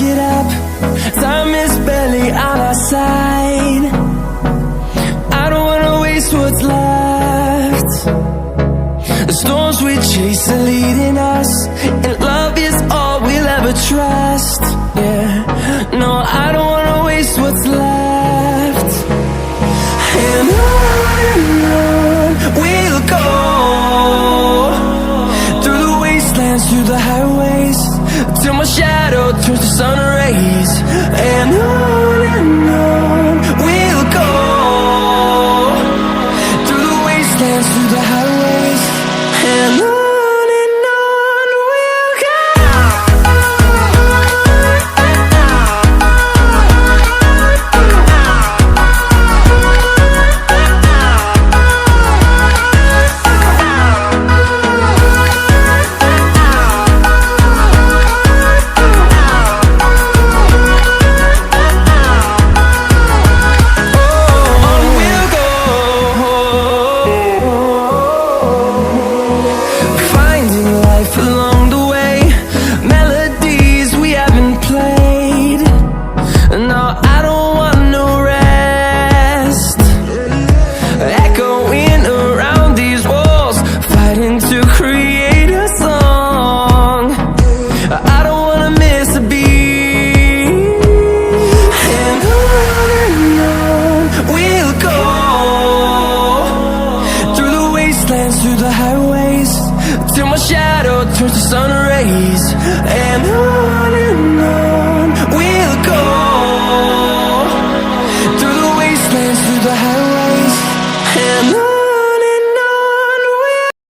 get up, time is barely on our side. I don't wanna waste what's left. The storms we chase are leading us, and love is all we'll ever trust. Yeah, no, I don't wanna waste what's left. And on we'll go, through the wastelands, through the highways, till my shadow turns to sun rays. And on we'll go, through the wastelands, through the highways, and on we'll go. Through the highways, till my shadow turns to sun rays. And on we'll go, through the wastelands, through the highways.